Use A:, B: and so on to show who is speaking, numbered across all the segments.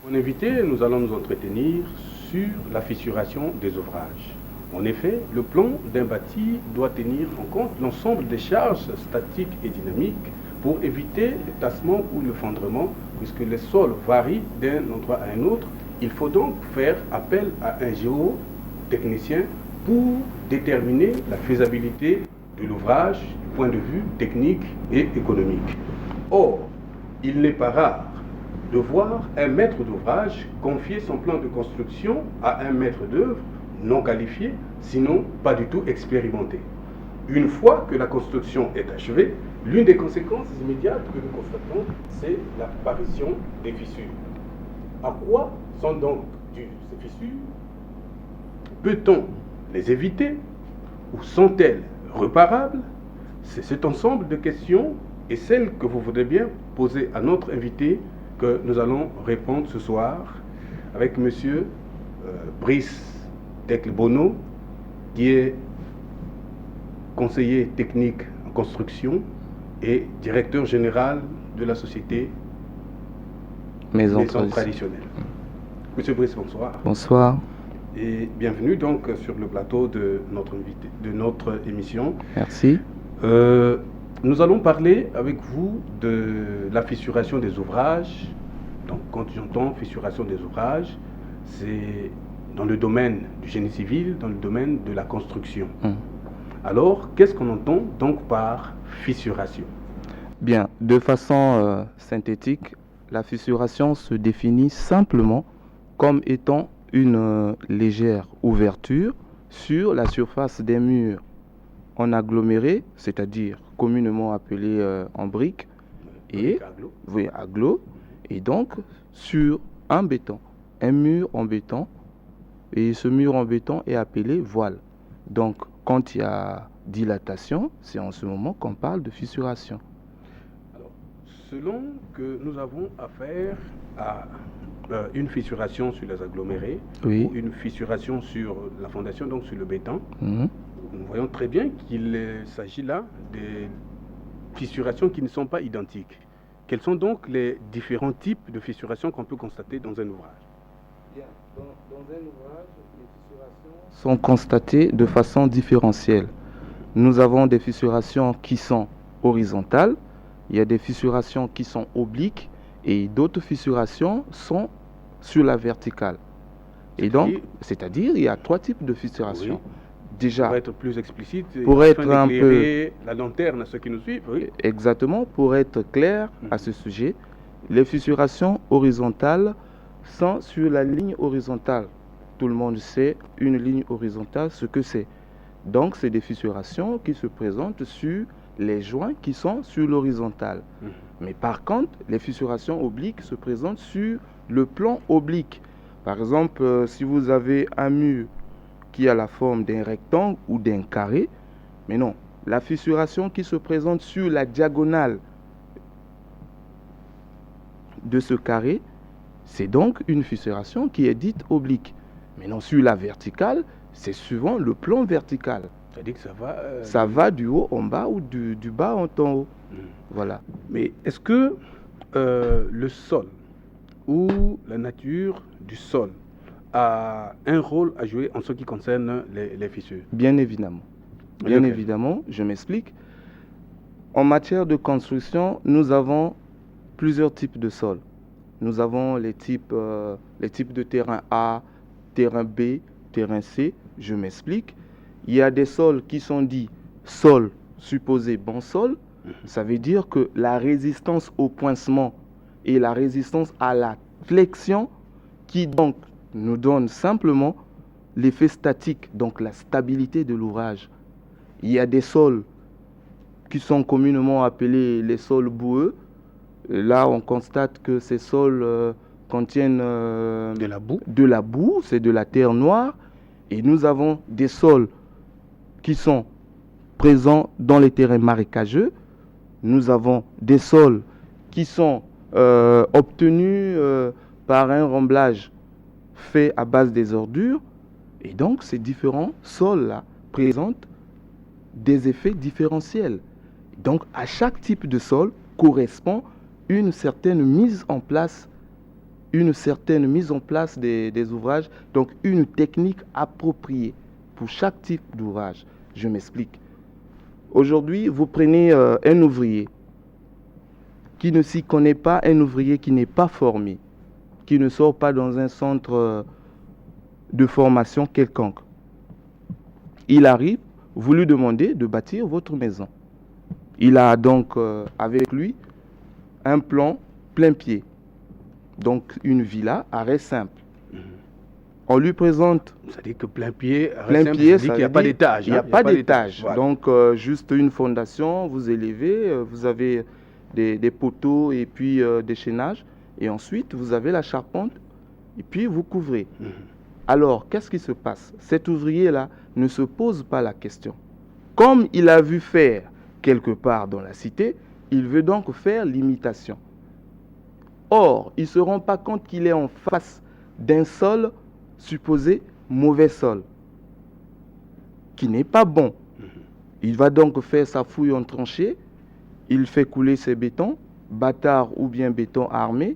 A: Mon invité, nous allons nous entretenir sur la fissuration des ouvrages. En effet, le plan d'un bâti doit tenir en compte l'ensemble des charges statiques et dynamiques pour éviter le tassement ou le fondrement, puisque les sols varient d'un endroit à un autre. Il faut donc faire appel à un géotechnicien pour déterminer la faisabilité de l'ouvrage du point de vue technique et économique. Or, il n'est pas rare de voir un maître d'ouvrage confier son plan de construction à un maître d'œuvre non qualifié, sinon pas du tout expérimenté. Une fois que la construction est achevée, l'une des conséquences immédiates que nous constatons, c'est l'apparition des fissures. À quoi sont donc dues ces fissures? Peut-on les éviter ou sont-elles reparables? C'est cet ensemble de questions et celles que vous voudrez bien poser à notre invité que nous allons répondre ce soir avec monsieur Brice Teklebono, qui est conseiller technique en construction et directeur général de la société Maison Traditionnelle. Monsieur Brice, bonsoir.
B: Bonsoir.
A: Et bienvenue donc sur le plateau de notre émission.
B: Merci.
A: Nous allons parler avec vous de la fissuration des ouvrages. Donc quand j'entends fissuration des ouvrages, c'est dans le domaine du génie civil, dans le domaine de la construction. Alors, qu'est-ce qu'on entend donc par fissuration?
B: Bien, de façon synthétique, la fissuration se définit simplement comme étant une légère ouverture sur la surface des murs en aggloméré, c'est-à-dire communément appelé en briques, et agglo, et donc sur un béton, un mur en béton, et ce mur en béton est appelé voile. Donc, quand il y a dilatation, c'est en ce moment qu'on parle de fissuration.
A: Alors, selon que nous avons affaire à une fissuration sur les agglomérés,
B: oui,
A: ou une fissuration sur la fondation, donc sur le béton, nous voyons très bien qu'il s'agit là des fissurations qui ne sont pas identiques. Quels sont donc les différents types de fissurations qu'on peut constater dans un ouvrage?
B: Bien, dans un ouvrage, les fissurations sont constatées de façon différentielle. Nous avons des fissurations qui sont horizontales, il y a des fissurations qui sont obliques et d'autres fissurations sont sur la verticale. Et donc, c'est-à-dire, il y a trois types de fissurations.
A: Oui.
B: Déjà,
A: pour être plus explicite,
B: pour être un peu
A: la lanterne à ceux qui nous suivent. Oui.
B: Exactement, pour être clair à ce sujet, les fissurations horizontales sont sur la ligne horizontale. Tout le monde sait une ligne horizontale ce que c'est. Donc, c'est des fissurations qui se présentent sur les joints qui sont sur l'horizontale. Mais par contre, les fissurations obliques se présentent sur le plan oblique. Par exemple, si vous avez un mur qui a la forme d'un rectangle ou d'un carré, mais non, la fissuration qui se présente sur la diagonale de ce carré, c'est donc une fissuration qui est dite oblique. Mais non, sur la verticale, c'est suivant le plan vertical.
A: C'est-à-dire que
B: ça va du haut en bas ou du bas en haut. Voilà.
A: Mais est-ce que le sol ou la nature du sol a un rôle à jouer en ce qui concerne les fissures?
B: Bien évidemment. Bien évidemment, je m'explique. En matière de construction, nous avons plusieurs types de sols. Nous avons les types de terrain A, terrain B, terrain C. Je m'explique. Il y a des sols qui sont dits sols supposés bon sol. Ça veut dire que la résistance au poincement et la résistance à la flexion qui donc nous donne simplement l'effet statique, donc la stabilité de l'ouvrage. Il y a des sols qui sont communément appelés les sols boueux. Là, on constate que ces sols contiennent
A: de la boue.
B: De la boue, c'est de la terre noire. Et nous avons des sols qui sont présents dans les terrains marécageux. Nous avons des sols qui sont obtenus par un remblage fait à base des ordures. Et donc, ces différents sols-là présentent des effets différentiels. Donc, à chaque type de sol correspond une certaine mise en place une certaine mise en place des ouvrages, donc une technique appropriée pour chaque type d'ouvrage. Je m'explique. Aujourd'hui, vous prenez un ouvrier qui ne s'y connaît pas, un ouvrier qui n'est pas formé, qui ne sort pas dans un centre de formation quelconque. Il arrive, vous lui demandez de bâtir votre maison. Il a donc avec lui un plan plein pied, donc une villa arrêt simple. On lui présente...
A: Ça dit que plein pied,
B: ça
A: dit qu'il n'y a pas d'étage.
B: Il n'y a pas d'étage. Voilà. Donc, juste une fondation, vous élevez, vous avez des poteaux et puis des chaînages. Et ensuite, vous avez la charpente et puis vous couvrez. Alors, qu'est-ce qui se passe? Cet ouvrier-là ne se pose pas la question. Comme il a vu faire quelque part dans la cité, il veut donc faire l'imitation. Or, il ne se rend pas compte qu'il est en face d'un sol supposé mauvais sol, qui n'est pas bon. Il va donc faire sa fouille en tranchée, il fait couler ses bétons, bâtard ou bien béton armé,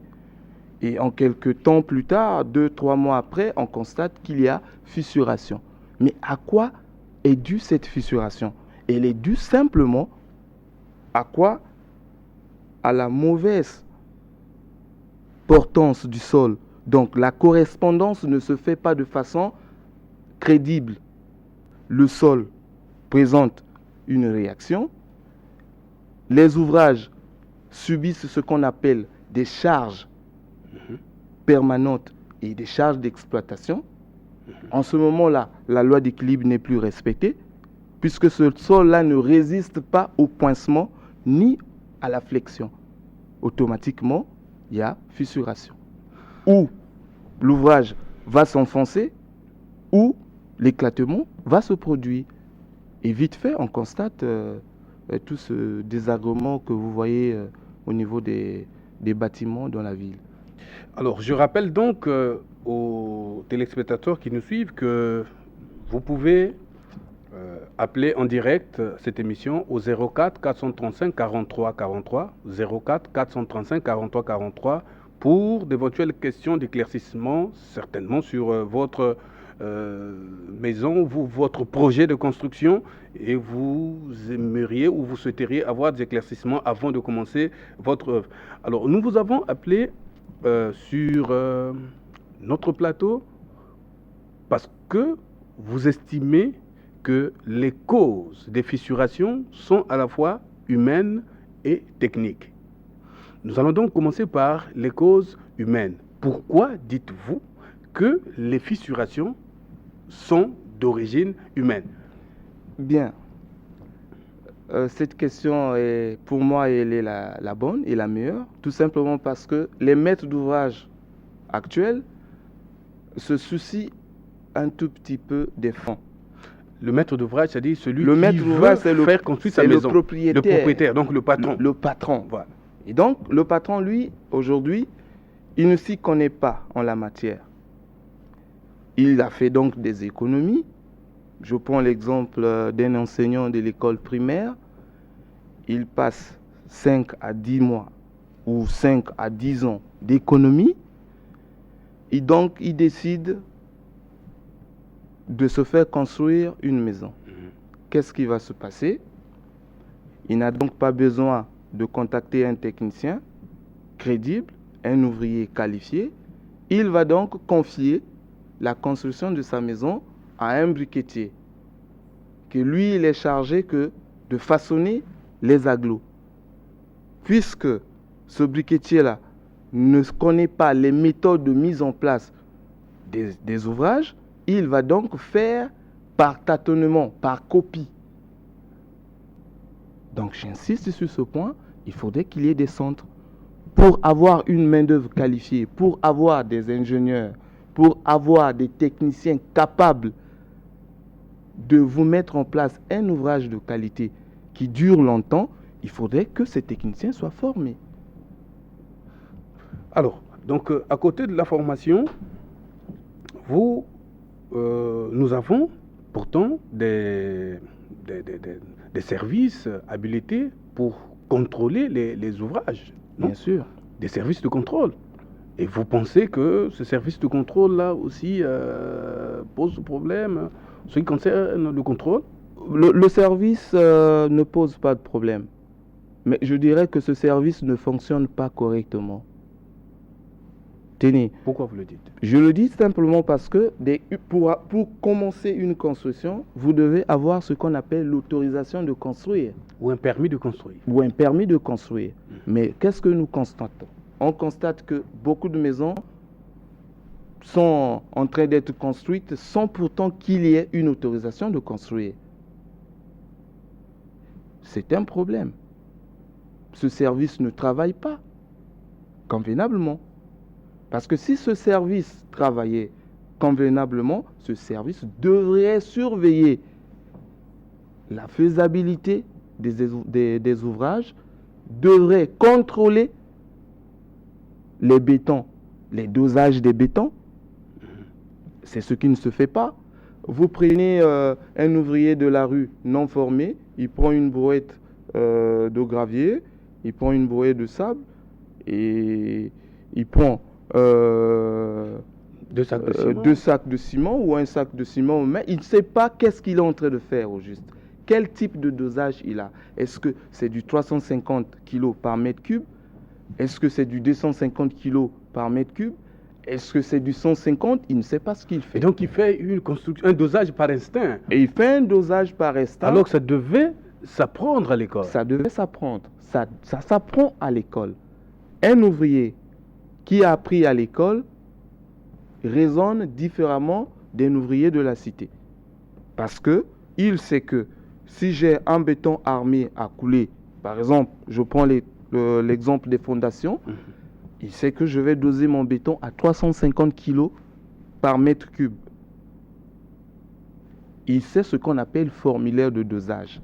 B: et en quelques temps plus tard, 2-3 mois après, on constate qu'il y a fissuration. Mais à quoi est due cette fissuration? Elle est due simplement à quoi? À la mauvaise portance du sol. Donc la correspondance ne se fait pas de façon crédible. Le sol présente une réaction. Les ouvrages subissent ce qu'on appelle des charges permanentes et des charges d'exploitation. En ce moment-là, la loi d'équilibre n'est plus respectée, puisque ce sol-là ne résiste pas au pincement ni à la flexion. Automatiquement, il y a fissuration. Ou l'ouvrage va s'enfoncer, ou l'éclatement va se produire. Et vite fait, on constate tout ce désagrément que vous voyez au niveau des bâtiments dans la ville.
A: Alors, je rappelle donc aux téléspectateurs qui nous suivent que vous pouvez appeler en direct cette émission au 04 435 43 43, 04 435 43 43 pour d'éventuelles questions d'éclaircissement, certainement sur votre maison, votre projet de construction, et vous aimeriez ou vous souhaiteriez avoir des éclaircissements avant de commencer votre œuvre. Alors, nous vous avons appelé sur notre plateau parce que vous estimez que les causes des fissurations sont à la fois humaines et techniques. Nous allons donc commencer par les causes humaines. Pourquoi dites-vous que les fissurations sont d'origine humaine?
B: Bien. Cette question, pour moi, elle est la bonne et la meilleure, tout simplement parce que les maîtres d'ouvrage actuels se soucient un tout petit peu des fonds.
A: Le maître d'ouvrage, c'est-à-dire celui
B: qui veut
A: faire construire sa maison.
B: Le propriétaire,
A: donc le patron.
B: Le patron. Voilà. Et donc, le patron, lui, aujourd'hui, il ne s'y connaît pas en la matière. Il a fait donc des économies. Je prends l'exemple d'un enseignant de l'école primaire. Il passe 5 à 10 mois ou 5 à 10 ans d'économie. Et donc, il décide de se faire construire une maison. Qu'est-ce qui va se passer? Il n'a donc pas besoin de contacter un technicien crédible, un ouvrier qualifié. Il va donc confier la construction de sa maison à un briquetier, que lui, il est chargé que de façonner les agglos. Puisque ce briquetier-là ne connaît pas les méthodes de mise en place des ouvrages, il va donc faire par tâtonnement, par copie. Donc j'insiste sur ce point, il faudrait qu'il y ait des centres pour avoir une main-d'œuvre qualifiée, pour avoir des ingénieurs, pour avoir des techniciens capables de vous mettre en place un ouvrage de qualité qui dure longtemps. Il faudrait que ces techniciens soient formés.
A: Alors, donc à côté de la formation, nous avons pourtant des services habilités pour contrôler les ouvrages.
B: Non? Bien sûr.
A: Des services de contrôle. Et vous pensez que ce service de contrôle-là aussi pose problème, ce qui concerne le contrôle?
B: Le service ne pose pas de problème. Mais je dirais que ce service ne fonctionne pas correctement. Tenez.
A: Pourquoi vous le dites?
B: Je le dis simplement parce que pour commencer une construction, vous devez avoir ce qu'on appelle l'autorisation de construire.
A: Ou un permis de construire.
B: Ou un permis de construire. Mais qu'est-ce que nous constatons? On constate que beaucoup de maisons sont en train d'être construites sans pourtant qu'il y ait une autorisation de construire. C'est un problème. Ce service ne travaille pas convenablement. Parce que si ce service travaillait convenablement, ce service devrait surveiller la faisabilité des ouvrages, devrait contrôler les bétons, les dosages des bétons. C'est ce qui ne se fait pas. Vous prenez un ouvrier de la rue non formé, il prend une brouette de gravier, il prend une brouette de sable et il prend deux sacs de ciment ou un sac de ciment, mais il ne sait pas qu'est-ce qu'il est en train de faire au juste. Quel type de dosage il a? Est-ce que c'est du 350 kg par mètre cube? Est-ce que c'est du 250 kg par mètre cube? Est-ce que c'est du 150? Il ne sait pas ce qu'il fait.
A: Et donc il fait un dosage par instinct.
B: Et il fait un dosage par instinct.
A: Alors que ça devait s'apprendre à l'école.
B: Ça devait s'apprendre. Ça s'apprend à l'école. Un ouvrier qui a appris à l'école raisonne différemment d'un ouvrier de la cité. Parce que il sait que si j'ai un béton armé à couler, par exemple, je prends l'exemple des fondations, il sait que je vais doser mon béton à 350 kg par mètre cube. Il sait ce qu'on appelle formulaire de dosage.